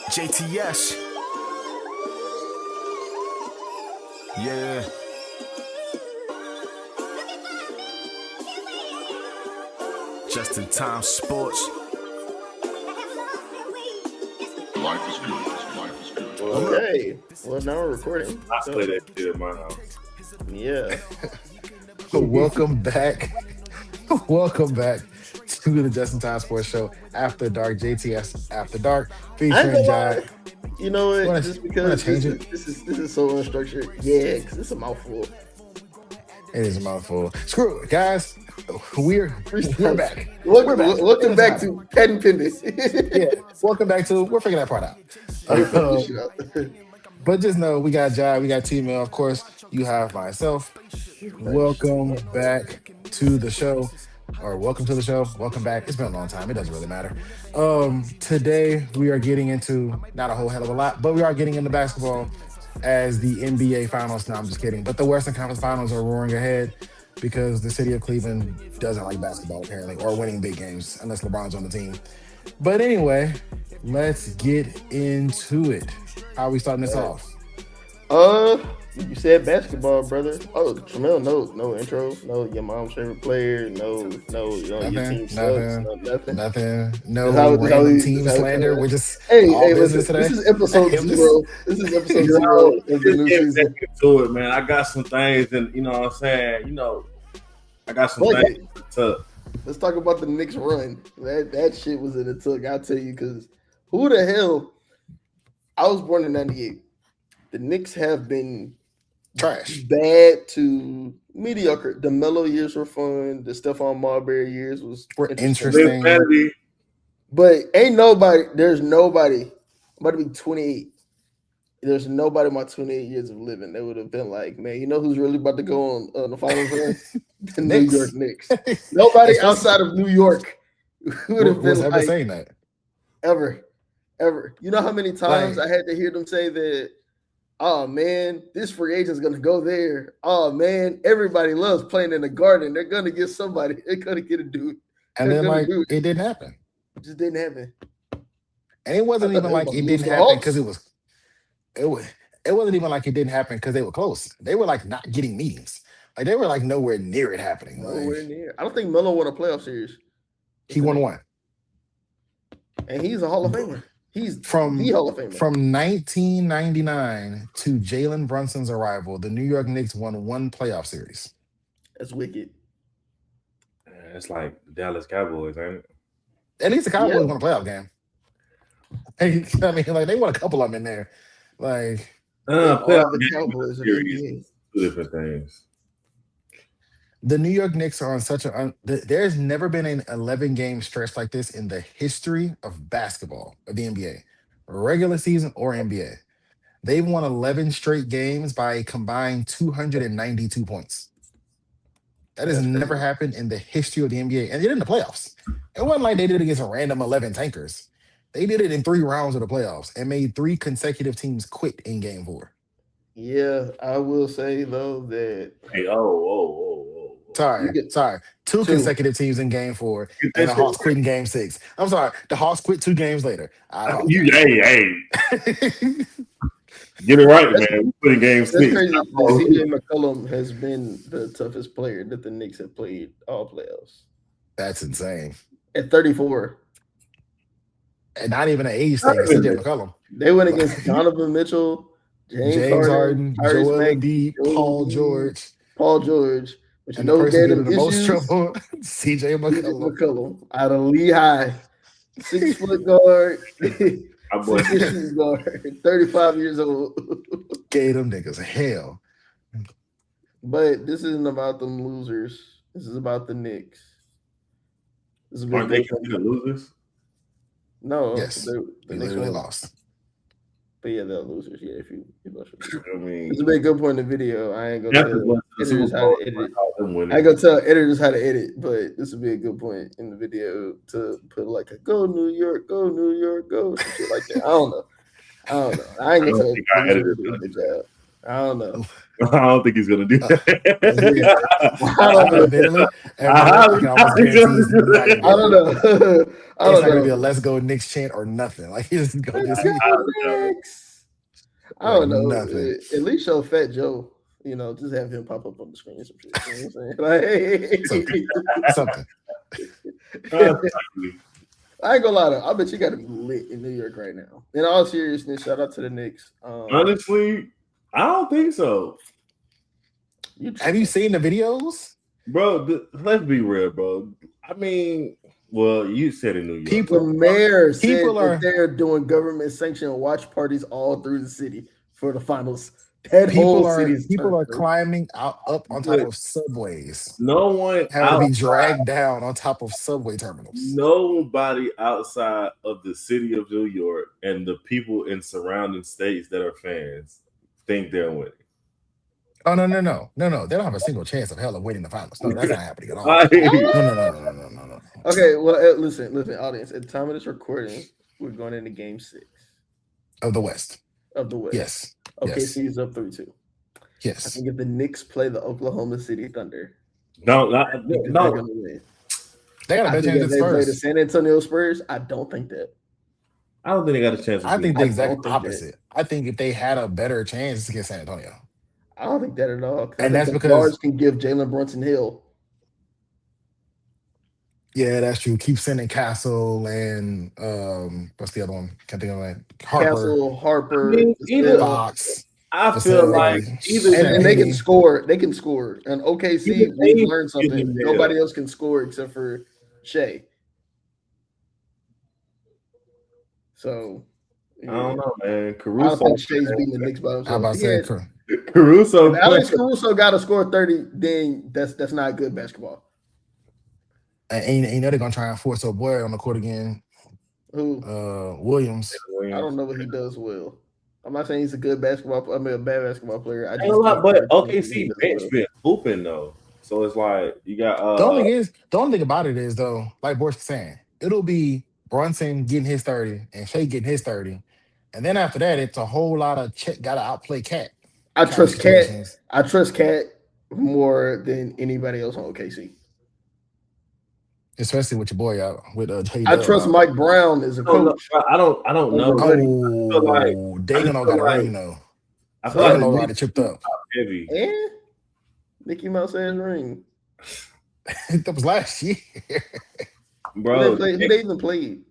JTS. Yeah. Just in time sports. Life is good. Life is good. Okay. Well, now we're recording. I play that shit at my house. Yeah. Welcome back. Welcome back to the Just in Time Sports Show After Dark, JTS After Dark, I ain't featuring gonna Jai. lie. You know what? Wanna- Just wanna because change this is so unstructured. Yeah, because it's a mouthful. It is a mouthful. Screw it, guys. We're back. Welcome back to Patent Pendant. Yeah, welcome back to. We're figuring that part out. But just know we got Jai, we got T-Mail. Of course, you have myself. Welcome back to the show. Or welcome to the show. Welcome back. It's been a long time. It doesn't really matter. Today we are getting into not a whole hell of a lot, but we are getting into basketball as the NBA Finals. No, I'm just kidding. But the Western Conference Finals are roaring ahead because the city of Cleveland doesn't like basketball apparently, or winning big games unless LeBron's on the team. But anyway, let's get into it. How are we starting this off? You said basketball, brother. Oh, Jamel, no intro, no your mom's favorite player, no, your team sucks, nothing. No That's how we- team that's how we- slander. We're just Hey, business listen, today. this is episode zero. This is episode zero of the new Get season. back into it, man. I got some things, and you know what I'm saying. I got some Like things to. Let's talk about the Knicks run. That shit was in the tuck. I'll tell you, because who the hell? I was born in '98. The Knicks have been Trash. bad to mediocre. The Melo years were fun. The Stephon Marbury years Were interesting. interesting. Vanity. But ain't nobody. There's nobody. I'm about to be 28. There's nobody in my 28 years of living that would have been like, man, you know who's really about to go on the finals run? The New Knicks. York Knicks. Nobody Especially- outside of New York would have was been ever like saying that? ever. You know how many times I had to hear them say that? Oh man, this free agent's gonna go there. Oh man, everybody loves playing in the Garden. They're gonna get somebody. They're gonna get a dude. And They're then gonna like do it didn't happen. It just didn't happen. And it wasn't I thought even they like were it gonna didn't lose the happen Hawks. because it wasn't even like it didn't happen because they were close. They were like not getting meetings. Like they were like nowhere near it happening. Nowhere Like, near. I don't think Melo won a playoff series, he won one. and he's a Hall of Famer. He's From the Hall of Famer. From 1999 to Jalen Brunson's arrival, the New York Knicks won one playoff series. That's wicked. It's like the Dallas Cowboys, ain't it? At least the Cowboys Yeah. won a playoff game. I mean, like they won a couple of them in there. Like All Playoff the game Cowboys in the series, NBA. two different things. the New York Knicks are on such a. There's never been an 11-game stretch like this in the history of basketball of the NBA, regular season or NBA. They've won 11 straight games by a combined 292 points. That has That's never crazy. happened in the history of the NBA, and they did it in the playoffs. It wasn't like they did it against a random 11 tankers. They did it in 3 rounds of the playoffs and made 3 consecutive teams quit in Game 4. Yeah, I will say though that Hey, oh. Sorry. 2 Two. consecutive teams in Game 4, Get and that the Hawks shit quit in Game 6. I'm sorry, the Hawks quit 2 games later. I Hey, apologize. get it right, man. We put in game that's 6. crazy. CJ McCollum has been the toughest player that the Knicks have played all playoffs That's insane. at 34. And not even an age thing. Not even- CJ McCollum, They went against Donovan Mitchell, James Harden, Joel Tyrese Embiid, Maxey, Paul Embiid, George, Paul George, but you and know the who person gave getting them the most issues? trouble, CJ McCollum. McCollum out of Lehigh, 6-foot guard, My boy. shooting guard, 35 years old. Gave them niggas hell. But this isn't about them losers. This is about the Knicks. This is a Aren't big they the losers? No, Yes, the They Knicks literally won. lost. But yeah, they're losers. Yeah, if you I mean, it's a big good point in the video. I ain't gonna that's tell the editors how to edit. winning. I ain't gonna tell editors how to edit, but this would be a good point in the video to put like a "Go New York, go New York, go" some shit like that. I don't know. I ain't I gonna don't tell think our editors editors to do a gonna good do job. I don't know. I don't think he's gonna do that. Admittedly, I can almost guarantee he's not gonna do I don't know. I It's don't not gonna be know. a "Let's go Knicks" chant or nothing. Like he's just gonna Let's just go Knicks. I don't know. nothing. At least show Fat Joe. You know, just have him pop up on the screen or some shit. You know what I'm saying? Like, Something. I ain't gonna lie to. I bet you got to be lit in New York right now. In all seriousness, shout out to the Knicks. Honestly, I don't think so. Have you seen the videos, bro? Let's be real, bro. I mean, well, you said in New York. The mayor said that they're doing government sanctioned watch parties all through the city for the finals. People are climbing up on top of subways. No one having to be dragged down on top of subway terminals. Nobody outside of the city of New York and the people in surrounding states that are fans think they're winning. Oh no! They don't have a single chance of hell of winning the finals. No, that's not happening at all. No. Okay, well, listen, audience. At the time of this recording, we're going into Game 6 of the West. Yes. OKC is up 3-2. Yes. I think if the Knicks play the Oklahoma City Thunder, no. They're gonna win. They got a better chance if they play the San Antonio Spurs, I don't think that. I don't think they got a chance. I think the exact opposite. I think if they had a better chance, it's against San Antonio. I don't think that at all. And that's because guards can give Jalen Brunson Hill. Yeah, that's true. Keep sending Castle and what's the other one? Can't think of it. Harper, Fox. I feel like and they can score. They can score. And OKC, we've learned something. Nobody else can score except for Shea. So I don't know, man. Caruso. I don't think Shea's beating the Knicks by himself. How about saying Caruso? If Alex Caruso got to score 30, then that's not good basketball. And you know they're gonna try and force a boy on the court again. Who? Williams. I don't know what he does well. I'm not saying he's a good basketball. I mean, a bad basketball player. But OKC bench been hooping though, so it's like you got. The only thing about it is though, like Boris was saying, it'll be Brunson getting his 30 and Shea getting his 30, and then after that, it's a whole lot of gotta outplay Cat. I trust Cat. I trust Cat more than anybody else on OKC. Especially with your boy out with I trust Mike Brown as a coach. I don't know. Dayton don't got a ring though. I feel like already tripped up. Heavy. And Mickey Mouse has ring. That was last year. Bro, who they even played?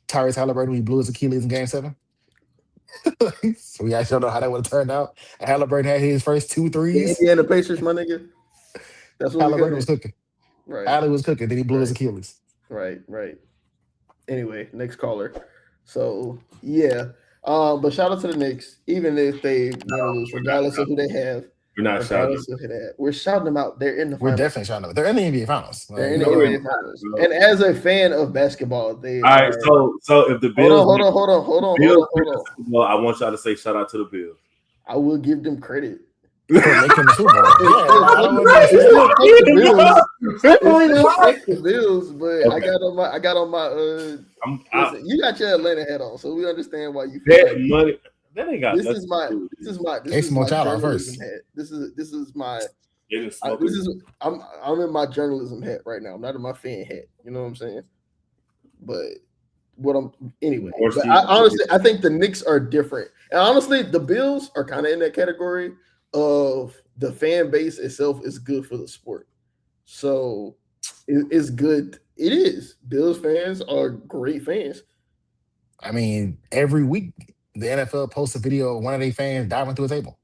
Tyrese Halliburton, he blew his Achilles in Game 7. So we actually don't know how that would have turned out. Halliburton had his first 2 threes. The Indiana Pacers, my nigga. That's what Halliburton was cooking. Right. Allie was cooking, then he blew his Achilles. Right. Anyway, next caller. So yeah. But shout out to the Knicks, even if they lose, regardless of who they have. We're not shouting. We're shouting them out. They're in the finals. We're definitely shouting them out. They're in the NBA finals. They're in the NBA finals. And as a fan of basketball, they all right. So if the Bills hold on. Well, I want y'all to say shout out to the Bills. I will give them credit. For making the Super Bowl. Bills, but okay. I got on my listen, you got your Atlanta hat on, so we understand why you feel that money. That ain't got this is my journalism hat. This is my I'm in my journalism hat right now. I'm not in my fan hat. You know what I'm saying? But I think the Knicks are different. And honestly, the Bills are kind of in that category of the fan base itself is good for the sport. So it's good. It is. Bills fans are great fans. I mean, every week the NFL posts a video of one of their fans diving through a table.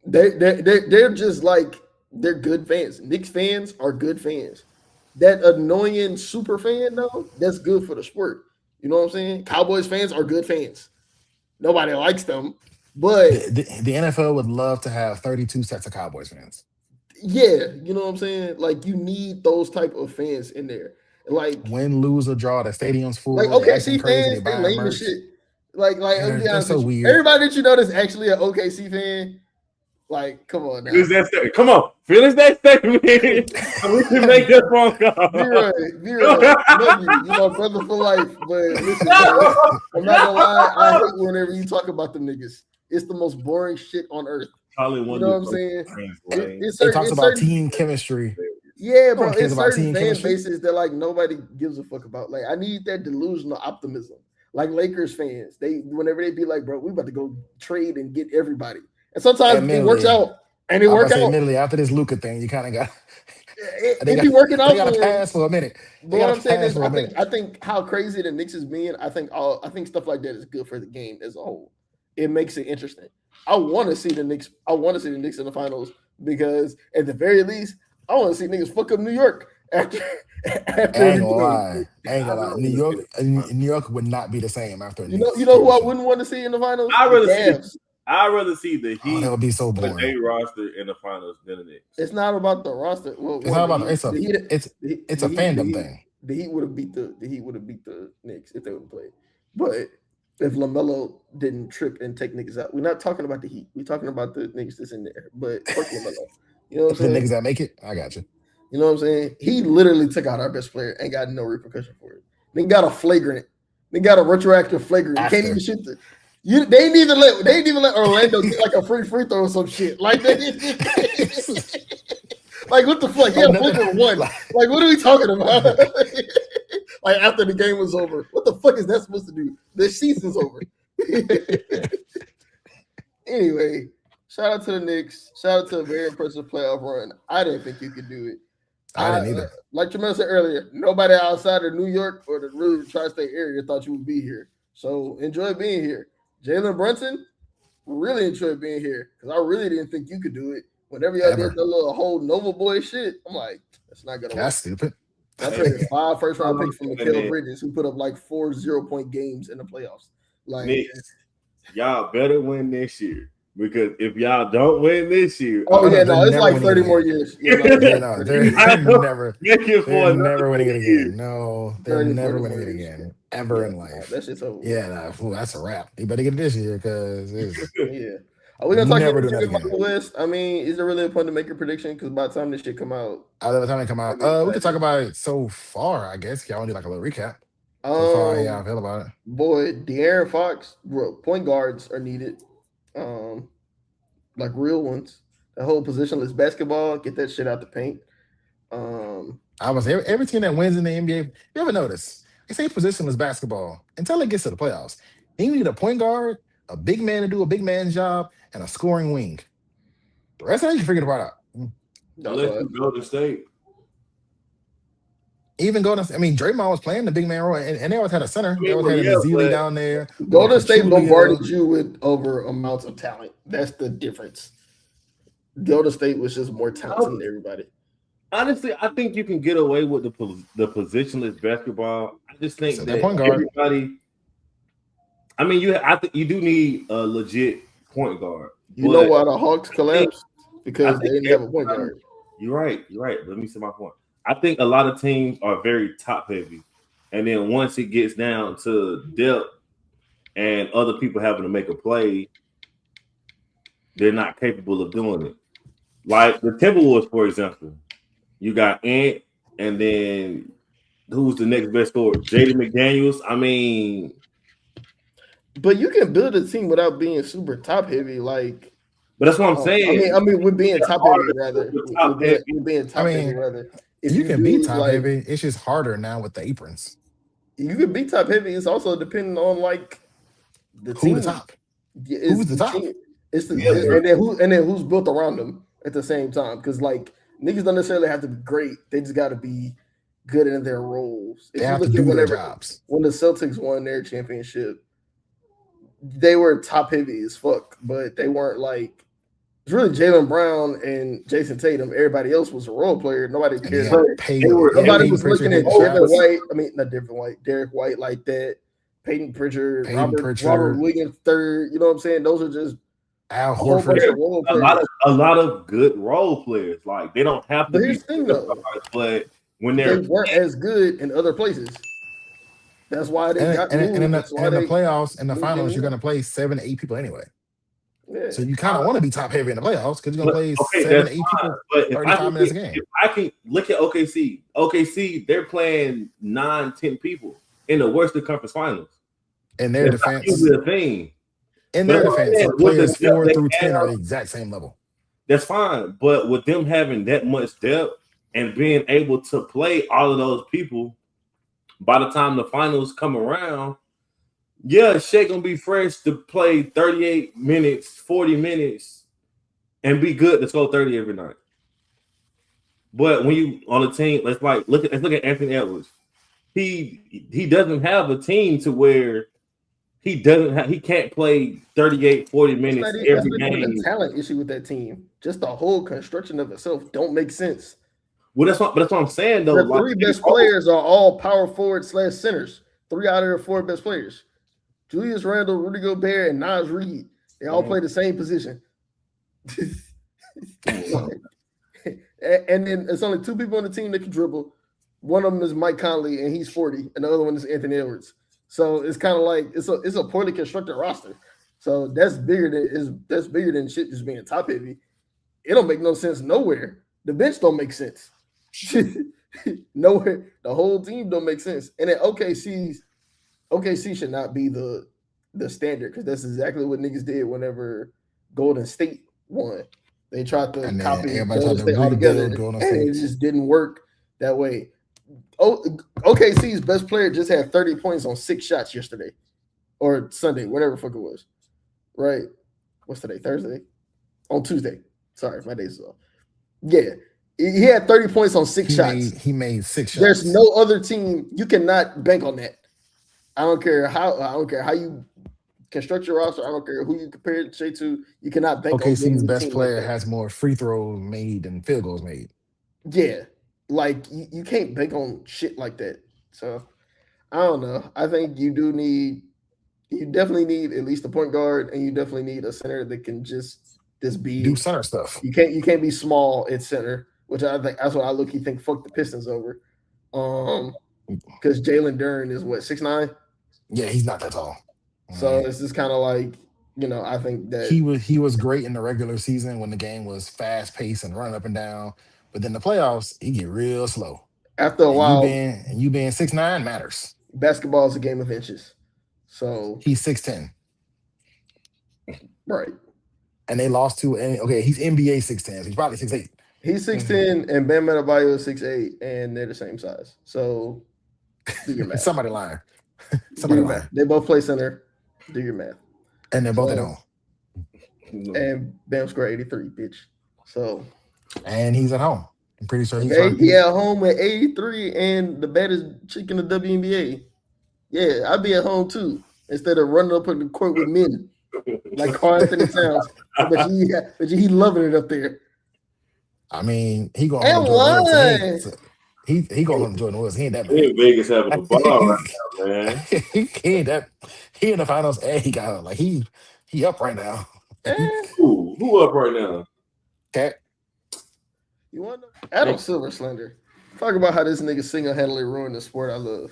They're just like, they're good fans. Knicks fans are good fans. That annoying super fan, though, that's good for the sport. You know what I'm saying? Cowboys fans are good fans. Nobody likes them, but the NFL would love to have 32 sets of Cowboys fans. Yeah, you know what I'm saying? Like, you need those type of fans in there. Like, win, lose, or draw, the stadium's full. Like, OKC fans, they lame as shit. Like, they're so weird. Everybody that you know that's actually an OKC fan, like, come on now. Come on, finish that statement. We can make that phone call. B-Roy, love you. You my brother for life. But listen, bro, I'm not gonna lie, I hate whenever you talk about them niggas. It's the most boring shit on earth. Probably You one know what of I'm the saying? translate. It's It talks certain, about team chemistry. yeah, No bro. one cares It's about certain team fan chemistry. bases that like nobody gives a fuck about. Like I need that delusional optimism. Like Lakers fans, they whenever they be like, bro, we about to go trade and get everybody. And sometimes it works Admittedly, out, and it I'm about work to say, out. admittely, after this Luca thing, you kind of got they It got be working they out got to for him. pass for a minute. But They what got I'm to saying pass is, for a minute. I think how crazy the Knicks is being. I think stuff like that is good for the game as a whole. It makes it interesting. I want to see the Knicks. I want to see the Knicks in the finals because at the very least, I want to see niggas fuck up New York after I after ain't the gonna game. lie. I ain't gonna lie. New York would not be the same after a You Knicks know who I championship. wouldn't want to see in the finals? I'd The rather see Cavs. the Oh, that Heat would be so with boring. a roster in the finals than the Knicks. It's not about the roster. Well, It's not about the it's a Heat, it's a fandom thing. the Heat would have beat the Knicks if they would have played. But if LaMelo didn't trip and take niggas out, we're not talking about the Heat. We're talking about the niggas that's in there. But fuck LaMelo. You know what I'm The saying? niggas that make it, I got you. You know what I'm saying? He literally took out our best player and got no repercussion for it. They got a flagrant. They got a retroactive flagrant. You can't even shoot the. They didn't even let Orlando get like a free throw or some shit. Like they like what the fuck? He had a nothing- 4-1. Like what are we talking about? Like after the game was over. What the fuck is that supposed to do? The season's over. Anyway, shout out to the Knicks. Shout out to a very impressive playoff run. I didn't think you could do it. I didn't either. Like Jamel said earlier, nobody outside of New York or the really tri-state area thought you would be here. So enjoy being here. Jalen Brunson, really enjoyed being here because I really didn't think you could do it. Whenever y'all Ever. did the little whole Nova Boy shit, I'm like, that's not gonna work. That's stupid. I traded 5 first-round picks from Mikal Bridges, who put up like 4 0-point games in the playoffs. Like, Knicks, y'all better win this year. Because if y'all don't win this year, oh yeah, they're no, it's never like winning 30 it more again. years. No, they're never they're never winning it again. No, they're 30, never 40 winning it more years. again ever in life. That shit's over. Yeah, nah, that's a wrap. You better get it this year because Yeah. Are we gonna talk Never do anything that about again. the West? I mean, is there really a point to make a prediction? Because by the time this shit come out, by the time they come out, we can talk about it so far. I guess y'all want to do like a little recap. So far, yeah, I feel about it. Boy, De'Aaron Fox, bro, point guards are needed. Like real ones. The whole positionless basketball, get that shit out the paint. I was every team that wins in the NBA. You ever notice? They say positionless basketball until it gets to the playoffs. You need a point guard, a big man to do a big man's job, and a scoring wing. The rest of it, you figure it out. Unless you go to state. Even Draymond was playing the big man role, and they always had a center. They always had a Zealy down there. Golden State bombarded you with over amounts of talent. That's the difference. Golden State was just more talented than everybody. Honestly, I think you can get away with the positionless basketball. I just think that point guard. everybody. I mean, I think you do need a legit point guard. You know why the Hawks collapsed? Because they didn't have a point guard. You're right. Let me say my point. I think a lot of teams are very top heavy, and then once it gets down to depth and other people having to make a play, they're not capable of doing it. Like the Timberwolves, for example, you got Ant, and then who's the next best scorer? Jaden McDaniels. I mean, but you can build a team without being super top heavy, like. But that's what I'm saying. I mean, we're being top heavy rather. We're being top heavy rather. If you can be top heavy, it's just harder now with the aprons. You can be top heavy. It's also depending on like the who team. The top. Who's the top? It's the and then who's built around them at the same time. Because like niggas don't necessarily have to be great. They just got to be good in their roles. They have to do their jobs. When the Celtics won their championship, they were top heavy as fuck, but they weren't like. It's really Jaylen Brown and Jason Tatum. Everybody else was a role player. Nobody cared. Nobody was looking at Derek White like that. Peyton Pritchard, Robert Williams III. You know what I'm saying? Those are just Al Horford. A lot of good role players. Like they don't have to. But here's the thing, though. But when they weren't as good in other places. That's why they got moved. And in the playoffs, in the finals, you're going to play 7 to 8 people anyway. Yeah. So you kind of want to be top heavy in the playoffs because you're going to play 7 to 8 people 35 minutes a game. If I can look at OKC, they're playing 9, 10 people in the Western Conference Finals. And their defense. Is a thing. In But their that's what I'm defense, saying, with players the depth 4 they through 10 are have, the exact same level. that's fine. But with them having that much depth and being able to play all of those people, by the time the finals come around, yeah, Shea gonna be fresh to play 38 minutes, 40 minutes, and be good to score 30 every night. But when you on a team, let's look at Anthony Edwards. He doesn't have a team to where he can't play 38, 40 minutes That's every not even a game. talent issue with that team. Just the whole construction of itself don't make sense. Well, that's what I'm saying though. The three best players are all power forward / centers. 3 out of the 4 best players. Julius Randle, Rudy Gobert, and Naz Reid. They all play the same position. And then it's only 2 people on the team that can dribble. One of them is Mike Conley, and he's 40, and the other one is Anthony Edwards. So it's kind of like it's a poorly constructed roster. So that's bigger than shit just being top heavy. It don't make no sense nowhere. The bench don't make sense. Nowhere. The whole team don't make sense. And then OKC should not be the standard because that's exactly what niggas did whenever Golden State won. They tried to copy Golden State altogether, and it just didn't work that way. OKC's best player just had 30 points on 6 shots yesterday or Sunday, whatever the fuck it was. Right? What's today? Thursday? On Tuesday. Sorry, my days is off. Yeah. He had 30 points on 6 shots. He made 6 shots. There's no other team. You cannot bank on that. I don't care how you construct your roster. I don't care who you compare Shea to. You cannot bank on OKC's best player has more free throws made than field goals made. Yeah. Like you can't bank on shit like that. So I don't know. I think you definitely need at least a point guard, and you definitely need a center that can just be do center stuff. You can't be small at center, which I think that's what I think fuck the Pistons over. Because Jalen Duren is what 6'9"? Yeah, he's not that tall. So it's just kind of like, I think that he was great in the regular season when the game was fast paced and running up and down. But then the playoffs, he get real slow. After a while, you being 6'9" matters. Basketball is a game of inches. So he's 6'10". Right. And they lost to he's NBA 6'10", so he's probably 6'8". He's 6'10", and Bam Adebayo is 6'8", and they're the same size. So do your math. Somebody lying. They both play center. Do your math. And they're both at home. And Bam scored 83, bitch. So. And he's at home. I'm pretty sure he at home at 83 and the baddest chick in the WNBA. Yeah, I'd be at home too instead of running up in the court with men like Carl Anthony Towns. But he loving it up there. I mean, he going home to Jordan Woods. He going home to Jordan Woods. He ain't that bad. He in Vegas having a ball right now, man. He in the finals and he got like he up right now. Who up right now? Cat. You want to know? Adam Silver Slender. Talk about how this nigga single-handedly ruined the sport I love.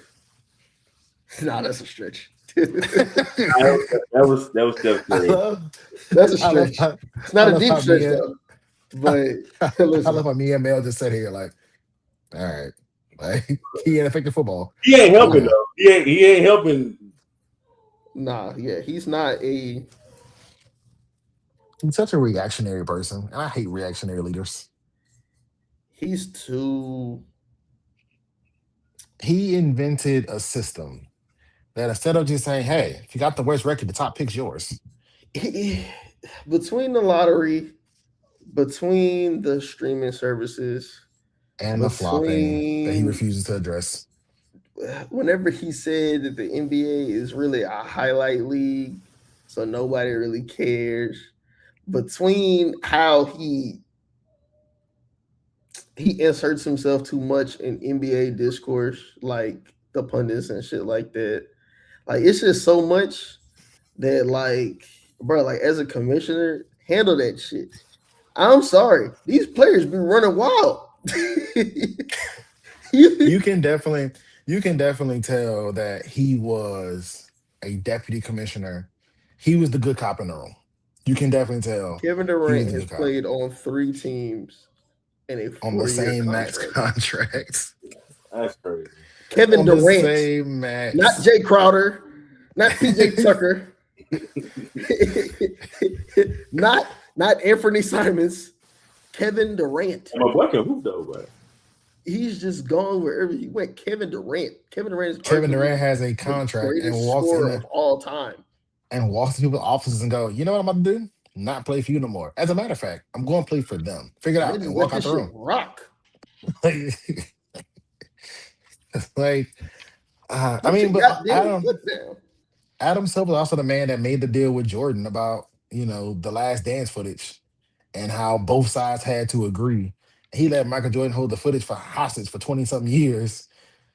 Nah, that's a stretch. that was definitely. That's a stretch. It's not a deep stretch though. But I love how me and Mel just sat here like, all right, like he ain't affecting football. He ain't helping though. He ain't helping. Nah, yeah, he's not a. He's such a reactionary person, and I hate reactionary leaders. He's too. He invented a system that instead of just saying, "Hey, if you got the worst record, the top pick's yours." Between the lottery, between the streaming services, and the flopping that he refuses to address. Whenever he said that the NBA is really a highlight league, so nobody really cares. Between how he inserts himself too much in NBA discourse, like the pundits and shit like that. Like it's just so much that, like, bro, like as a commissioner, handle that shit. I'm sorry, these players be running wild. You can definitely tell that he was a deputy commissioner. He was the good cop in the room. You can definitely tell. Kevin Durant has played on 3 teams on the same max contracts. That's crazy. Kevin Durant, not Jay Crowder, not PJ Tucker. not Anthony Simons, Kevin Durant. My boy can hoop though, but He's just gone wherever he went. Kevin Durant is Kevin Durant arguably has a the contract and greatest walks scorer in of all time. and walks into people's offices and go, you know what I'm about to do? Not play for you no more. As a matter of fact, I'm going to play for them. Figure it out Niggas and let walk out this the shit room. rock. I mean, but Goddamn foot down. Adam Silver was also the man that made the deal with Jordan about, the last dance footage and how both sides had to agree. He let Michael Jordan hold the footage for hostage for 20 something years.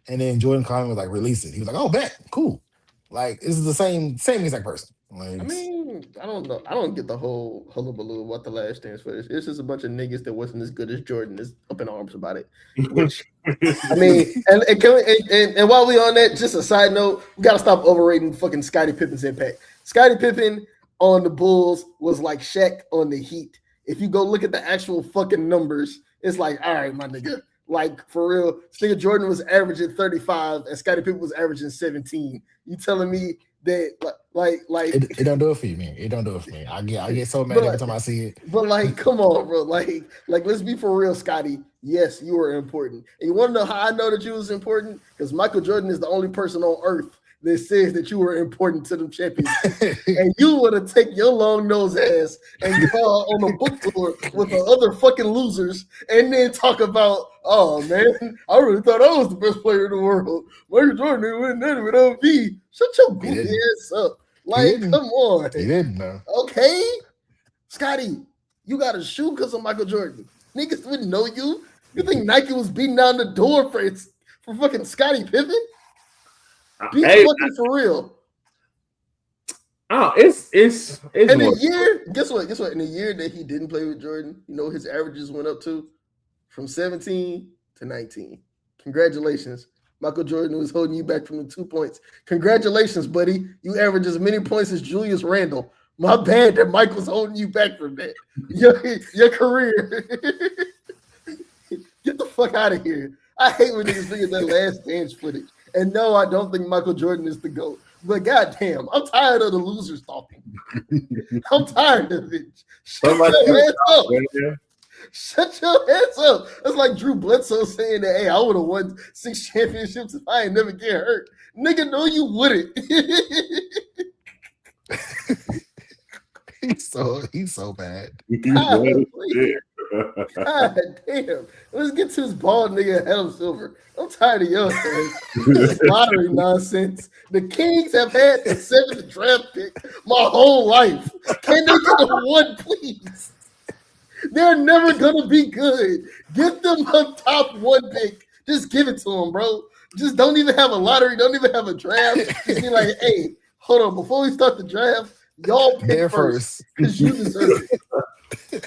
And then Jordan Clark was like, release it. He was like, oh, bet, cool. Like, this is the same exact person. Like, I mean, I don't know. I don't get the whole hullabaloo what the last dance footage. It's just a bunch of niggas that wasn't as good as Jordan is up in arms about it. Which I mean, and while we on that, just a side note, we gotta stop overrating fucking Scottie Pippen's impact. Scottie Pippen on the Bulls was like Shaq on the Heat. If you go look at the actual fucking numbers, it's like, all right, my nigga. Like, for real, this nigga Jordan was averaging 35 and Scottie Pippen was averaging 17. You telling me that, like it don't do it for you, man. It don't do it for me. I get so mad every time I see it. But like, come on, bro. Like, let's be for real, Scotty. Yes, you were important. And you want to know how I know that you was important? Because Michael Jordan is the only person on earth that says that you were important to them championships. And you would have take your long nose ass and go on a book tour with the other fucking losers and then talk about, oh man, I really thought I was the best player in the world. Michael Jordan didn't win that without me. Shut your goofy ass up. Like, come on. He didn't know. Okay. Scotty, you got a shoe because of Michael Jordan. Niggas wouldn't know you. You think Nike was beating down the door for fucking Scottie Pippen? Be fucking for real. Oh, it's in a year. Guess what? In a year that he didn't play with Jordan, you know his averages went up to from 17 to 19. Congratulations. Michael Jordan was holding you back from the 2 points. Congratulations, buddy. You average as many points as Julius Randle. My bad that Mike was holding you back from that. Your career. Get the fuck out of here. I hate when niggas look at that last dance footage. And no, I don't think Michael Jordan is the GOAT. But goddamn, I'm tired of the losers talking. I'm tired of it. Shut your heads up. Shut your heads up. That's like Drew Bledsoe saying that, hey, I would have won 6 championships if I ain't never get hurt. Nigga, no, you wouldn't. He's so bad. God damn. Let's get to this bald nigga Adam Silver. I'm tired of your this lottery nonsense. The Kings have had the 7th draft pick my whole life. Can they get a 1, please? They're never gonna be good. Get them a top 1 pick. Just give it to them, bro. Just don't even have a lottery. Don't even have a draft. Just be like, hey, hold on. Before we start the draft, y'all pick first because you deserve it.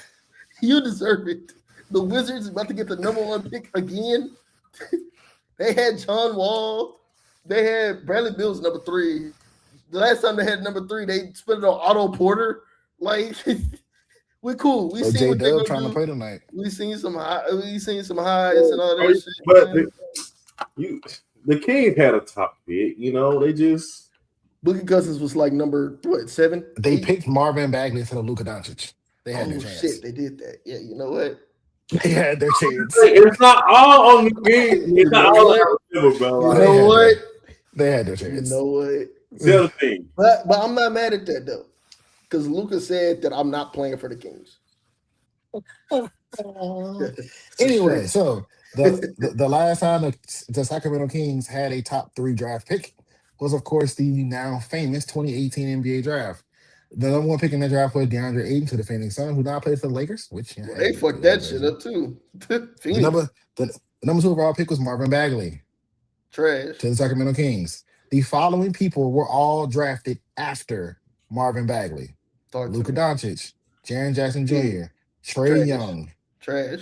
You deserve it. The Wizards about to get the number 1 pick again. They had John Wall. They had Bradley Beal's number 3. The last time they had number 3, they spent it on Otto Porter. Like, we're cool. We seen what they're trying do. to play tonight. We seen some highs and all that shit. But the Kings had a top pick. They just Boogie Cousins was like number 7? They 8? picked Marvin Bagley instead of Luka Doncic. They had their chance. Shit, they did that. Yeah, you know what? They had their chance. It's not all on the Kings. It's not all on the bro. You know what? They had their chance. You know what? The other thing. But I'm not mad at that though. Because Luka said that I'm not playing for the Kings. Anyway, so the last time the Sacramento Kings had a top 3 draft pick was, of course, the now famous 2018 NBA draft. The number 1 pick in the draft was DeAndre Ayton to the Phoenix Suns, who now plays for the Lakers. Which they fucked that shit up too. The number 2 overall pick was Marvin Bagley. Trash. To the Sacramento Kings. The following people were all drafted after Marvin Bagley. Luka Doncic, Jaren Jackson Jr., Trae Young, trash,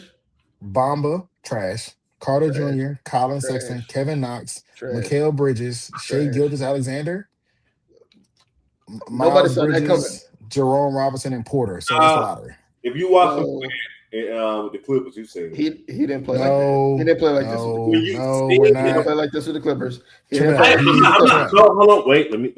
Bamba, trash, Carter Jr., Colin Sexton, Kevin Knox, Mikal Bridges, Shai Gilgeous-Alexander, Miles Bridges, Jerome Robinson, and Porter. So that's a lottery. If you watch with the Clippers, you say he didn't play like that. He didn't play like this. He didn't play like this with the Clippers. Hold on, wait. Let me.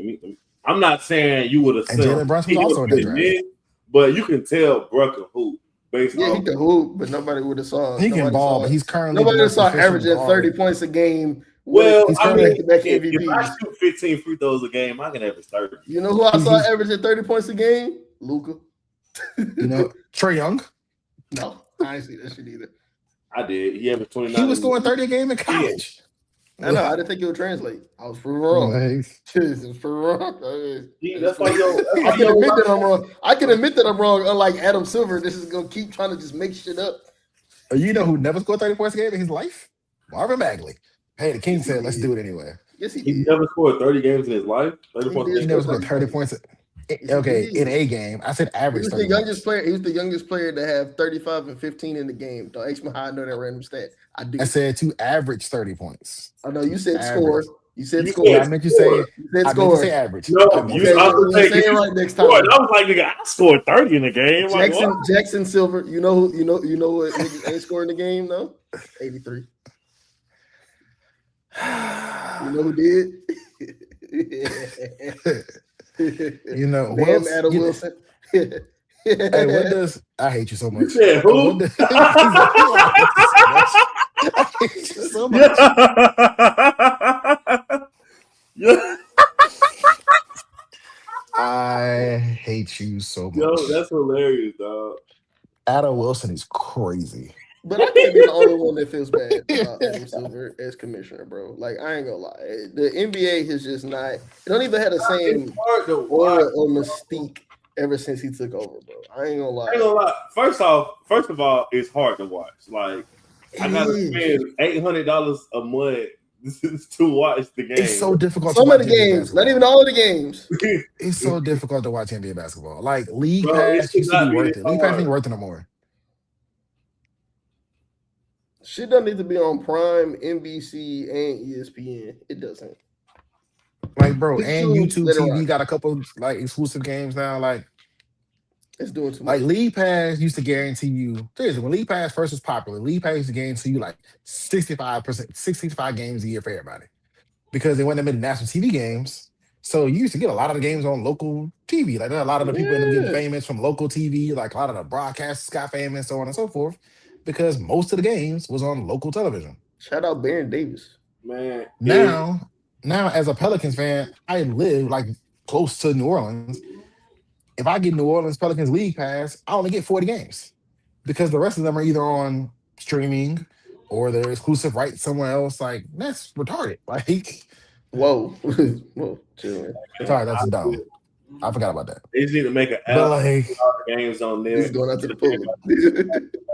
I'm not saying you would have And Jalen Brunson was also in that draft. But you can tell Bruh can hoop based Yeah, off. he can hoop, but nobody would have saw. He can ball, but he's currently nobody saw efficient averaging guard. 30 points a game. Well, he's I mean, back if I shoot 15 free throws a game, I can average 30. You know who I saw averaging 30 points a game? Luka. You know, Trae Young? No, I didn't see that shit either. I did. He averaged 29. He was scoring 30 a game in college. I know. I didn't think it would translate. I was proven wrong. Nice. Jesus, proven wrong. That's why I can admit that I'm wrong. I can admit that I'm wrong. Unlike Adam Silver, this is gonna keep trying to just make shit up. You know who never scored 30 points a game in his life? Marvin Bagley. Hey, the King said, "Let's do it anyway." Yes, he never scored 30 games in his life. 30 points. He never scored 30 points. Okay, in a game. I said average. He was the youngest player. He was the youngest player to have 35 and 15 in the game. Don't ask me how I know that random stat. I do. I said to average 30 points. I know you said average. Score. You said score. Yeah, I meant you say. You said I score. meant to say average. No, you say it right next time. I was like, nigga, I scored 30 in the game. Jackson Silver. You know what niggas ain't scoring the game though? 83. You know who did? You know, damn Adam Wilson. Hey, what does I hate you so much? Yeah, who? I hate you so much. Yeah. I hate you so much. Yo, that's hilarious, dog. Adam Wilson is crazy. But I can't be the only one that feels bad about Adam Silver as commissioner, bro. Like, I ain't gonna lie. The NBA has just not, it don't even have the same aura or mystique ever since he took over, bro. I ain't gonna lie. First of all, it's hard to watch. Like, I gotta spend $800 a month to watch the game. It's so difficult to watch the games, not even all of the games. It's so difficult to watch NBA basketball. Like, League Pass used to be worth it. League Pass ain't worth it no more. Shit doesn't need to be on Prime, NBC, and ESPN. It doesn't. Like, bro, and YouTube TV got a couple like exclusive games now. Like, it's doing too Like, much. League Pass used to guarantee you. Seriously, when League Pass first was popular, League Pass used to guarantee you like 65 games a year for everybody because they went to national TV games. So you used to get a lot of the games on local TV. Like, a lot of the people end up getting famous from local TV. Like, a lot of the broadcasters got famous, so on and so forth, because most of the games was on local television. Shout out Baron Davis. Man. Now, as a Pelicans fan, I live like close to New Orleans. If I get New Orleans Pelicans League Pass, I only get 40 games because the rest of them are either on streaming or they're exclusive rights somewhere else. Like, that's retarded. Like, whoa, whoa, chill. Sorry, that's dumb. I forgot about that. They just need to make an app all the games on there. He's going out to the pool.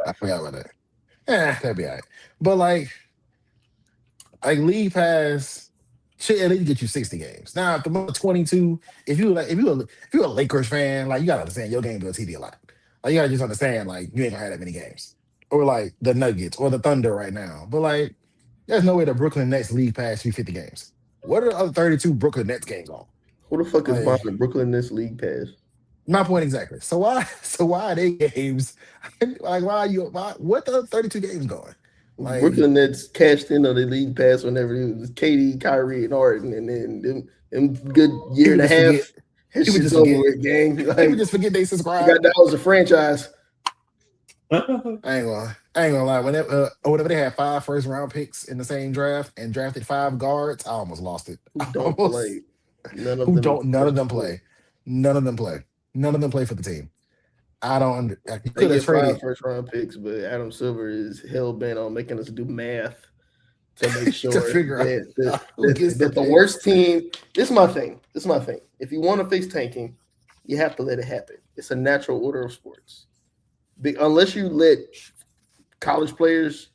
I forgot about that. That'd be all right. But like League Pass should at least get you 60 games. Now, if the 22, if you're a Lakers fan, like, you gotta understand your game builds TV a lot. Like, you gotta just understand, like, you ain't gonna have that many games. Or like the Nuggets or the Thunder right now. But like, there's no way the Brooklyn Nets League Pass be 50 games. What are the other 32 Brooklyn Nets games on? Who the fuck is buying the Brooklyn Nets League Pass? My point exactly. So why are they games? Like, what the 32 games going? Like, Brooklyn Nets cashed in on the League Pass whenever it was KD, Kyrie, and Harden, and then them good year and a half. He would just forget, gang. Like, he would just forget they subscribed. That was a franchise. I ain't gonna lie. Whenever they had 5 first-round picks in the same draft and drafted 5 guards, I almost lost it. Don't play. None of them play. None of them play. None of them play for the team. I don't. They get 5 first-round picks, but Adam Silver is hell bent on making us do math to make sure to figure out that the worst team. This is my thing. If you want to fix tanking, you have to let it happen. It's a natural order of sports. Unless you let college players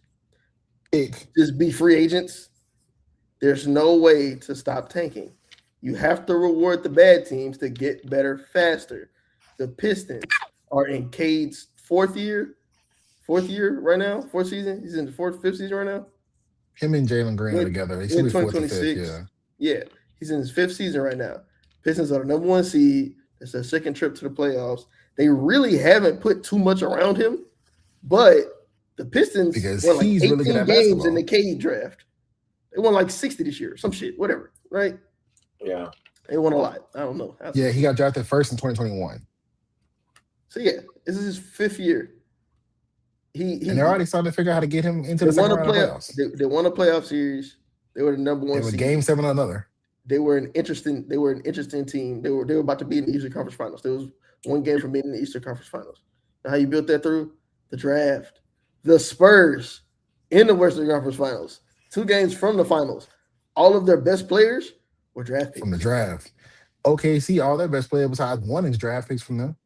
just be free agents, there's no way to stop tanking. You have to reward the bad teams to get better faster. The Pistons are in Cade's fourth year right now, 4th season. He's in the 5th season right now. Him and Jalen Green are together. He's in 2026. Yeah, he's in his 5th season right now. Pistons are the number 1 seed. It's their 2nd trip to the playoffs. They really haven't put too much around him, but the Pistons won like 18 really games basketball in the Cade draft. They won like 60 this year, some shit, whatever, right? Yeah. They won a lot. I don't know. Yeah, he got drafted first in 2021. So yeah, this is his 5th year. And they're already starting to figure out how to get him into the second round of playoffs. They won a playoff series. They were the number 1 seed. seed. Game 7 on another. They were an interesting team. They were about to be in the Eastern Conference Finals. There was one game from being in the Eastern Conference Finals. Now how you built that through? The draft. The Spurs in the Western Conference Finals. 2 games from the finals. All of their best players were draft picks. From the draft. OKC, all their best players besides one is draft picks from them.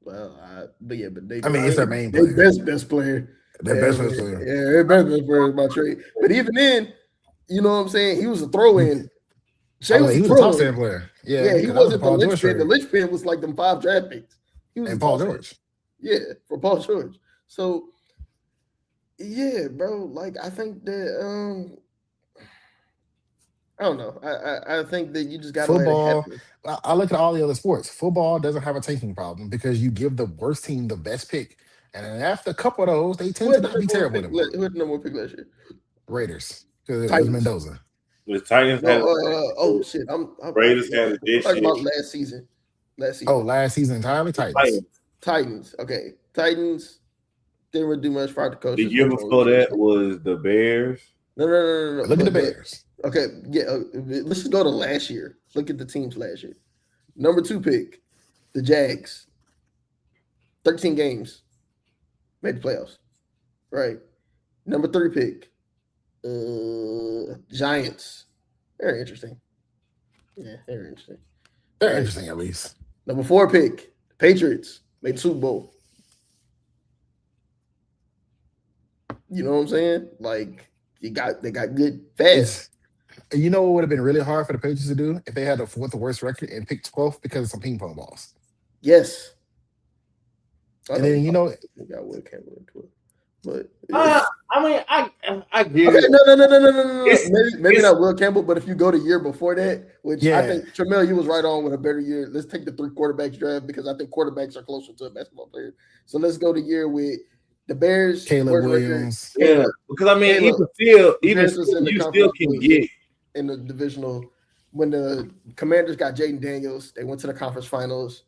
Well, but they. I mean, it's their main player. Their best player. Their best player. Yeah, their best player is by trade. But even then, you know what I'm saying? He was a throw-in. He was a top 10 player. Yeah, he wasn't the linchpin. The linchpin was like them 5 draft picks. He was and Paul George. Yeah, for Paul George. So, yeah, bro. Like, I think that I don't know. I think that you just got to football. I look at all the other sports. Football doesn't have a tanking problem because you give the worst team the best pick, and after a couple of those, they tend to not be terrible. Who had the number 1 pick last year? Raiders, because it was Mendoza. The Titans had. Oh shit! I'm Raiders had it this talking year. about last season. Oh, last season entirely Titans. Titans. Okay, Titans didn't really do much for the coaches. The year before that was the Bears. No. Look at the Bears. Okay, yeah. Let's just go to last year. Look at the teams last year. Number 2 pick, the Jags. 13 games, made the playoffs. Right. Number 3 pick, Giants. Very interesting. Yeah, very interesting. Very interesting, at least. Number 4 pick, Patriots. Made the Super Bowl. You know what I'm saying? Like, they got good fast. You know what would have been really hard for the Patriots to do if they had the 4th worst record and picked 12th because of some ping pong balls. Yes. And then we got Will Campbell into it. But I mean, I get okay, it. No. Maybe not Will Campbell, but if you go the year before that, which I think Tramel, you was right on with a better year. Let's take the 3 quarterbacks draft because I think quarterbacks are closer to a basketball player. So let's go the year with the Bears, Caleb Williams. Yeah, because I mean, you still can get in the divisional when the Commanders got Jaden Daniels. They went to the conference finals.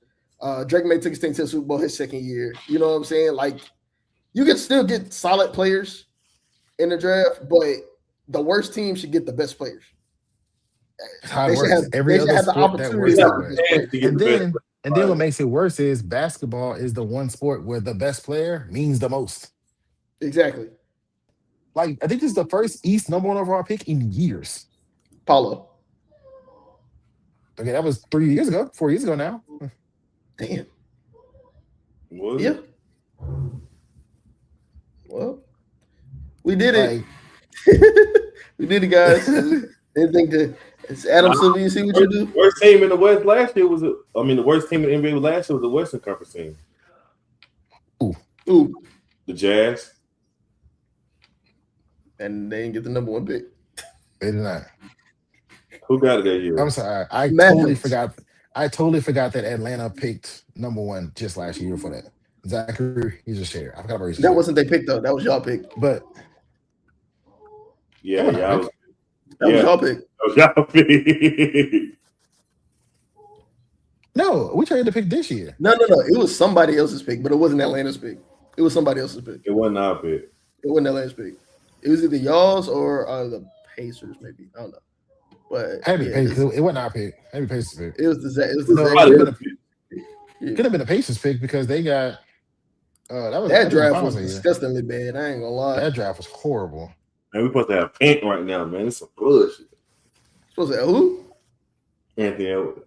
Drake May took his team to the Super Bowl his 2nd year. You know what I'm saying? Like, you can still get solid players in the draft, but the worst team should get the best players. They should have the opportunity. And then what makes it worse is basketball is the one sport where the best player means the most. Exactly. Like, I think this is the first East number 1 overall pick in years. Paulo. Okay, that was 4 years ago now. Damn. What? Yeah. Well, we did it. We did it, guys. Anything it's Adam Silva. You see what you do? Worst team in the West last year the worst team in the NBA last year was the Western Conference team. Ooh. The Jazz. And they didn't get the number 1 pick. They did not. Who got it that year? I'm sorry. I totally forgot that Atlanta picked number 1 just last year for that. Zachary, he's a share. I forgot about that wasn't their pick though. That was y'all pick. But that was y'all pick. That was y'all pick. No, we traded the pick this year. No. It was somebody else's pick, but it wasn't Atlanta's pick. It was somebody else's pick. It wasn't our pick. It wasn't Atlanta's pick. It was either y'all's or the Pacers, maybe. I don't know. But it wasn't our pick. Maybe Pacers pick. It was the Zach. Could have been a Pacers pick because they got that draft was disgustingly bad. I ain't gonna lie. That draft was horrible. Man, we supposed to have Pink right now, man. It's some bullshit. Supposed to have who? Anthony Edwards.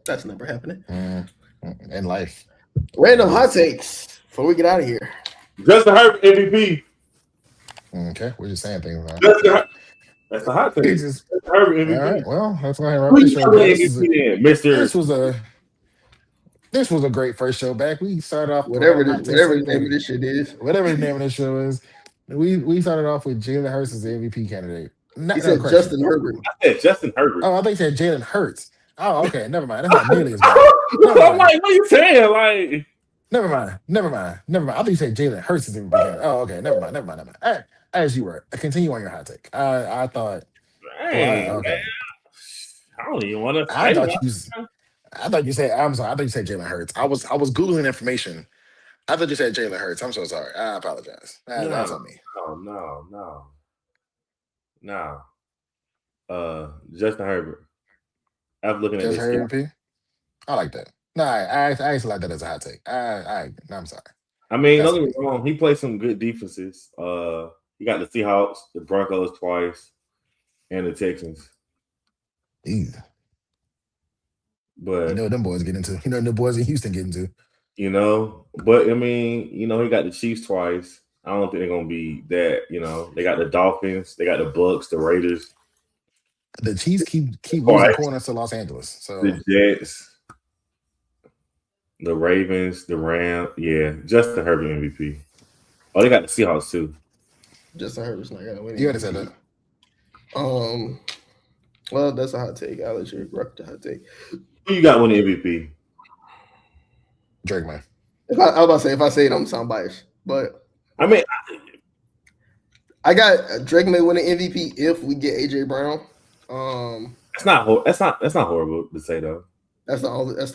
That's never happening. In life. Random hot takes before we get out of here. Justin Herbert MVP. Okay, we're just saying things now. That's the hot take. Justin Herbert MVP. All right, well, that's why I wrap this show. This was a great first show back. We started off whatever the name of this shit is. Whatever the name of this show is. We started off with Jalen Hurts as the MVP candidate. He said Justin Herbert. I said Justin Herbert. Oh, I think he said Jalen Hurts. Oh, okay. Never mind. That's not nearly as bad. I'm like, what are you saying? Like, never mind. I think you said Jalen Hurts is the MVP candidate. Oh, okay. Never mind. As you were. Continue on your hot take. I thought. Dang, okay. don't even want to I say thought that. I thought you said. I'm sorry. I thought you said Jalen Hurts. I was googling information. I thought you said Jalen Hurts. I'm so sorry. I apologize. That's No, on me. no. Justin Herbert. After looking at Just this, heard MVP. I like that. No, I actually like that as a hot take. No, I'm sorry. I mean, That's don't on get me. me wrong. He played some good defenses. He got the Seahawks, the Broncos twice, and the Texans. Ew. But You know what them boys get into. You know what the boys in Houston get into. But I mean, he got the Chiefs twice. I don't think they're gonna be that. They got the Dolphins, they got the Bucks, the Raiders, The Chiefs keep losing twice, corners to Los Angeles. So the Jets, the Ravens, the Rams. Yeah, Justin Herbert MVP. Oh, they got the Seahawks too. Justin Herbert's not gonna win. you already said that. Well, that's a hot take. I'll let you rock the hot take. Who you got winning MVP? Drake, man. I was about to say, if I say it, I'm sound biased, but I mean, I got Drake may win an MVP if we get AJ Brown. that's not horrible to say though. That's the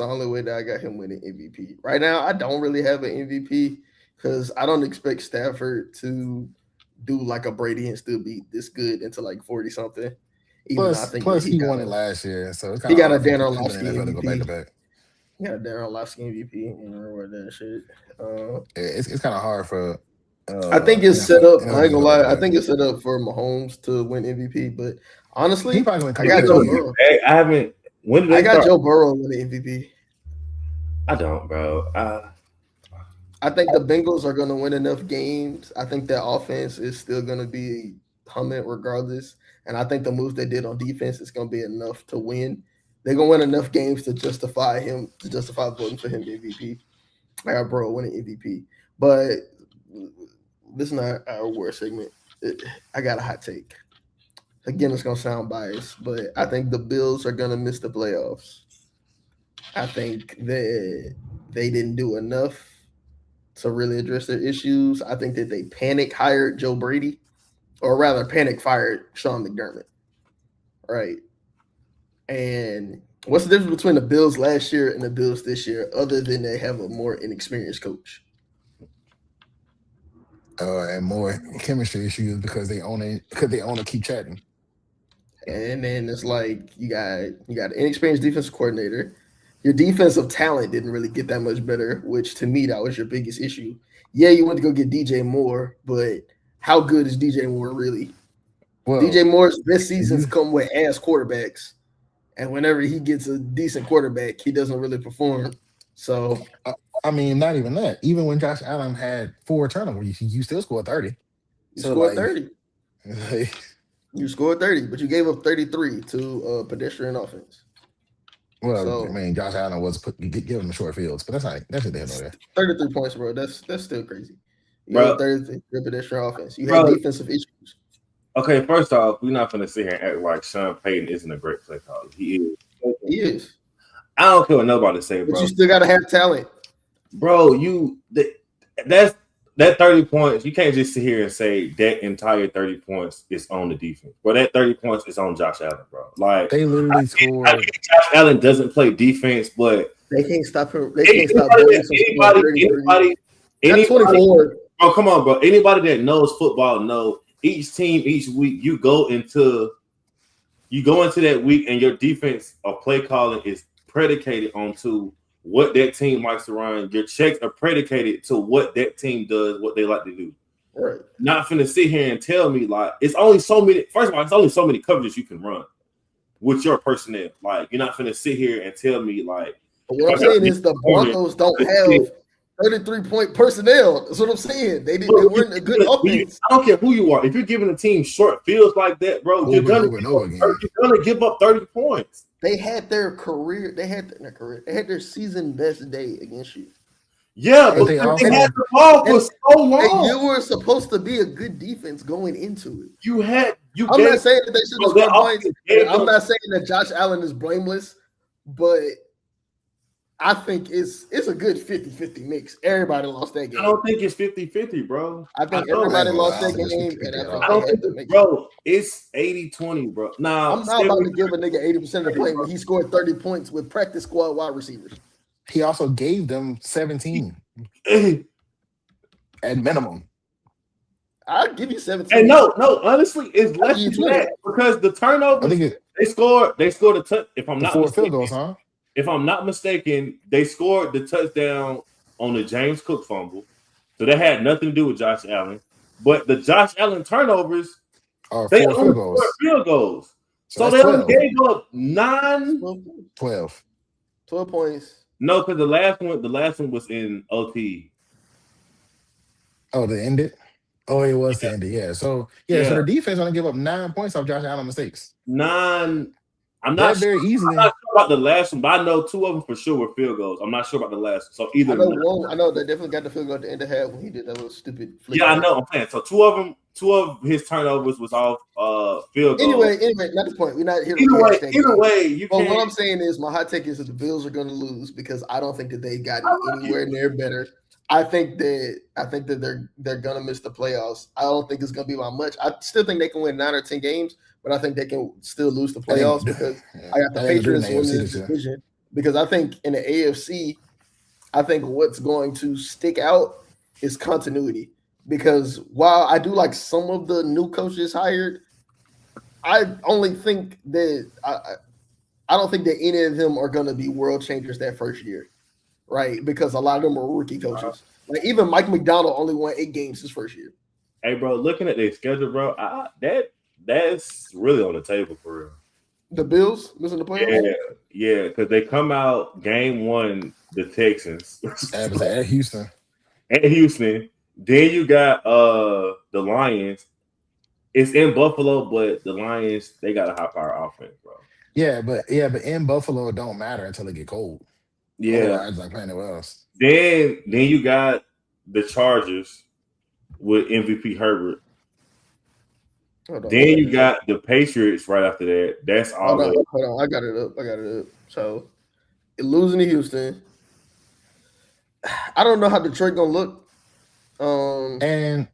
only way that I got him winning MVP. Right now, I don't really have an MVP because I don't expect Stafford to do like a Brady and still be this good into like 40 something. Plus he won it last year, so it's he got a hard Dan for Orlovsky people in the NFL to go back to back. He got a Dan Orlovsky MVP and what that shit. It's kind of hard for. I think it's set up. I ain't gonna lie. I NFL. think it's set up for Mahomes to win MVP. But honestly, He probably I got Joe win. Burrow. Hey, I haven't. When did I they got start? Joe Burrow winning MVP. I don't, bro. I think the Bengals are going to win enough games. I think that offense is still going to be humming regardless. And I think the moves they did on defense is going to be enough to win. They're going to win enough games to justify voting for him MVP. I got Burrow winning MVP. But this is not our award segment. I got a hot take. Again, it's going to sound biased, but I think the Bills are going to miss the playoffs. I think that they didn't do enough to really address their issues. I think that they panic hired Joe Brady, or rather panic fired Sean McDermott. Right. And what's the difference between the Bills last year and the Bills this year, other than they have a more inexperienced coach? And more chemistry issues because they own to keep chatting. And then it's like you got an inexperienced defensive coordinator. Your defensive talent didn't really get that much better, which to me, that was your biggest issue. Yeah, you went to go get DJ Moore, but how good is DJ Moore really? Well, DJ Moore's best seasons come with ass quarterbacks. And whenever he gets a decent quarterback, he doesn't really perform. So, I mean, not even that. Even when Josh Allen had 4 turnovers, you still scored 30. You scored 30. You scored 30, but you gave up 33 to pedestrian offense. Well, I mean, Josh Allen was giving them short fields, but that's what they know there. 33 points, bro. That's still crazy. You bro, have 33 pedestrian offense. You have defensive issues. Okay, first off, we're not going to sit here and act like Sean Payton isn't a great play caller. He is. He is. I don't care what nobody say, bro. But you still got to have talent. Bro, that's that 30 points. You can't just sit here and say that entire 30 points is on the defense. But that 30 points is on Josh Allen, bro. Like they literally scored. Josh Allen doesn't play defense, but they can't stop him. They can't stop anybody. 24. Oh, come on, bro. Anybody that knows football know each team, each week, you go into that week and your defense of play calling is predicated onto what that team likes to run. Your checks are predicated to what that team does, what they like to do. Right. Not finna sit here and tell me like it's only so many. First of all, it's only so many coverages you can run with your personnel. Like you're not finna sit here and tell me like. But what I'm saying is the Broncos don't have 33-point personnel. That's what I'm saying. They weren't a good offense. I don't care who you are. If you're giving a team short fields like that, bro, you're gonna give up 30 points. They had their career. They had their season best day against you. Yeah, but they had the ball for so long. You were supposed to be a good defense going into it. I'm not saying that they should have scored points. I'm not saying that Josh Allen is blameless, but I think it's a good 50-50 mix. Everybody lost that game. I don't think it's 50-50, bro. I think everybody lost that game, and I think they had to make it. Bro, it's 80-20, bro. Nah, I'm not about to give a nigga 80% of the play when he scored 30 points with practice squad wide receivers. He also gave them 17 at minimum. I'll give you 17. And no, honestly, it's less than that because the turnovers. I think they scored a touch. If I'm not 4 mistaken, field goals, huh? If I'm not mistaken, they scored the touchdown on the James Cook fumble, so that had nothing to do with Josh Allen. But the Josh Allen turnovers, they only scored field goals. So they only gave up 12 points. No, because the last one was in OT. Oh, they ended. Oh, it was the end. Yeah. So so the defense only give up 9 points off Josh Allen mistakes. 9. I'm not very easily. I'm not sure about the last one, but I know 2 of them for sure were field goals. I'm not sure about the last one. So either I know they definitely got the field goal at the end of half when he did that little stupid flick. Yeah, I know. I'm saying so. 2 of his turnovers was off field goals. Anyway, not the point. We're not here. Either way, you. But what I'm saying is, my hot take is that the Bills are going to lose because I don't think that they got anywhere near better. I think that they're gonna miss the playoffs. I don't think it's gonna be by much. I still think they can win 9 or 10 games, but I think they can still lose the playoffs because I got the Patriots winning this division. Because I think in the AFC, I think what's going to stick out is continuity. Because while I do like some of the new coaches hired, I only think that I don't think that any of them are gonna be world changers that first year. Right, because a lot of them are rookie coaches. Like even Mike McDonald only won 8 games his first year. Hey, bro, looking at their schedule, bro, that's really on the table for real. The Bills missing the playoffs. Yeah, because they come out game 1, the Texans at Houston. Then you got the Lions. It's in Buffalo, but the Lions they got a high power offense, bro. Yeah, but in Buffalo it don't matter until it get cold. Yeah, otherwise, like playing anywhere else. Then you got the Chargers with MVP Herbert. Then you got the Patriots right after that. That's all. Hold on. I got it up. So losing to Houston. I don't know how Detroit gonna look. And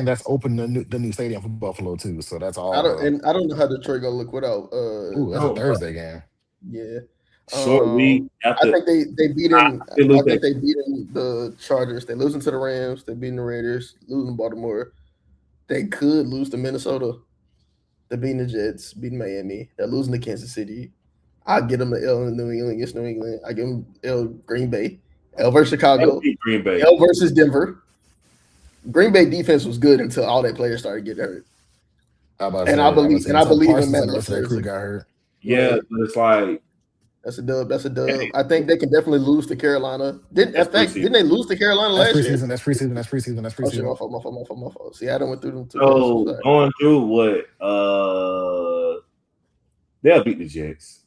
that's open the new stadium for Buffalo too. So that's all. I don't know how Detroit gonna look without. That's a Thursday game. Yeah. Short week. I think they beat I think they beat the Chargers. They're losing to the Rams. They're beating the Raiders. Losing Baltimore. They could lose to Minnesota. They're beating the Jets. Beating Miami. They're losing to Kansas City. I get them an L in New England against New England. I give them L Green Bay. L versus Chicago. Green Bay. L versus Denver. Green Bay defense was good until all their players started getting hurt. I believe in Matt LaFleur. Got hurt. Yeah, but it's like. That's a dub. I think they can definitely lose to Carolina. Didn't they lose to Carolina last year? That's preseason. My fault. See, I done went through them. So going through what they'll beat the Jets.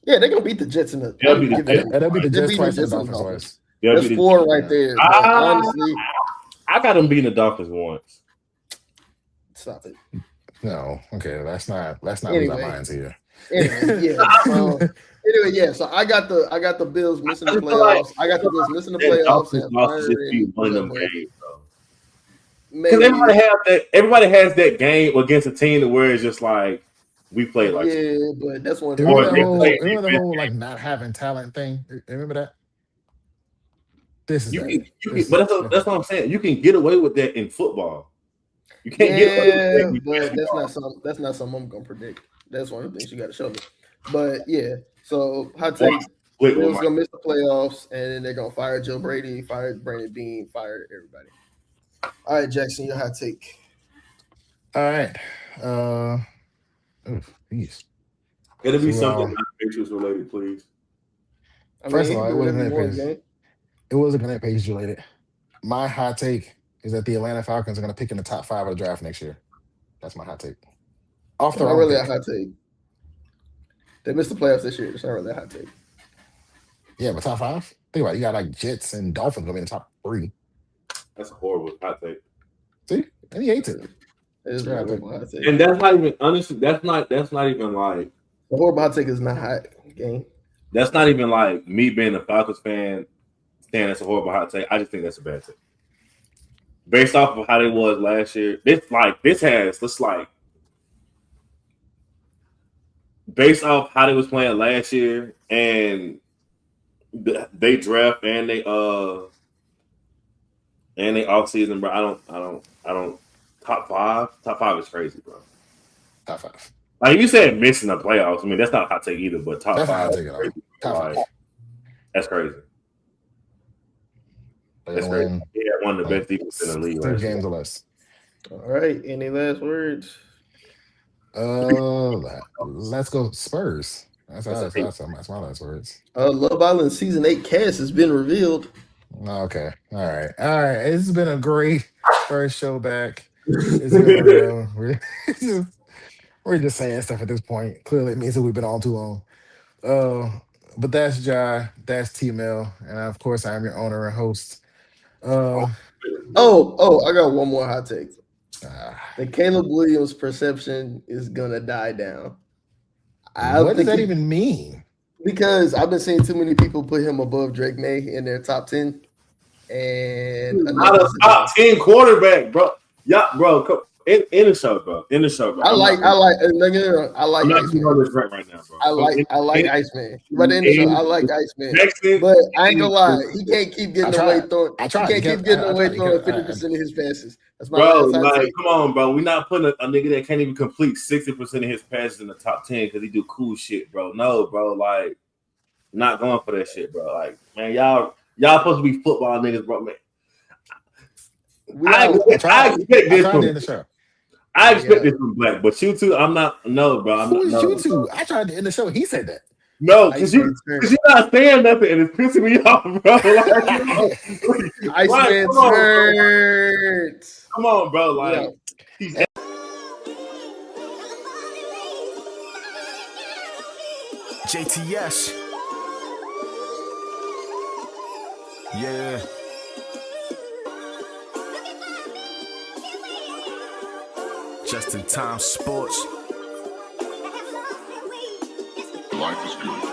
Yeah, they're gonna beat the Jets in the. They'll beat the Jets twice and the Dolphins twice. That's 4 right there. Honestly, I got them beating the Dolphins once. Stop it. No, okay, let's not lose our minds here. Anyway, yeah. So I got the Bills missing the playoffs. I got the Bills missing the playoffs. Because everybody has that game against a team where it's just like we play like but that's one. Remember the whole like not having talent thing. Remember that? But that's what I'm saying. You can get away with that in football. You can't get away with that. But that's not something I'm gonna predict. That's one of the things you got to show me. But yeah, so hot take. Bills gonna miss the playoffs, and then they're gonna fire Joe Brady, fire Brandon Beane, fire everybody. All right, Jackson, your hot take. All right. Jeez. It'll be something not Patriots related, please. First of all, it wasn't Gannett Patriots related. My hot take is that the Atlanta Falcons are going to pick in the top 5 of the draft next year. That's my hot take. It's not really a hot take. They missed the playoffs this year. It's not really a hot take. Yeah, but top 5? Think about it. You got like Jets and Dolphins going to be in the top 3. That's a horrible hot take. See? And he hates it. It is a horrible hot take. And that's not even honestly. That's not even like the horrible hot take is not hot game. That's not even like me being a Falcons fan saying that's a horrible hot take. I just think that's a bad take. Based off of how they was last year, based off how they was playing last year, and they draft and they off season, bro. I don't. Top five is crazy, bro. Top 5. Like you said, missing the playoffs. I mean, that's not a hot take either. But top That's not five, hot take at all. Top 5. That's crazy. That's crazy. Yeah, one of the best defense in the league. 3 games or less. All right. Any last words? Let's go Spurs. That's my last words. Love Island season 8 cast has been revealed. Okay. All right. It's been a great first show back. It's been we're just saying stuff at this point. Clearly, it means that we've been on too long. But that's Jai, that's T-Mail, and of course, I'm your owner and host. I got one more hot take. The Caleb Williams perception is gonna die down. What does that even mean? Because I've been seeing too many people put him above Drake May in their top 10. And not a top 10 quarterback, bro. Yeah, bro. In the show, bro. I like Iceman. Right now, bro. I like Iceman. But in the show, I like Iceman. But I ain't gonna lie, he can't keep getting away throwing. He can't keep getting away throwing 50% of his passes. That's my bro. Like, come on, bro. We're not putting a nigga that can't even complete 60% of his passes in the top 10 because he do cool shit, bro. No, bro. Like, not going for that shit, bro. Like, man, y'all supposed to be football niggas, bro, man. I expect this from Black, but you two, I'm not. No, bro. Who is you two? I tried to end the show. He said that. No, because you're not saying nothing, and it's pissing me off, bro. Iceman hurts. Come on, bro. Like, he's. JTS. Yeah. Just in time sports. Life is good.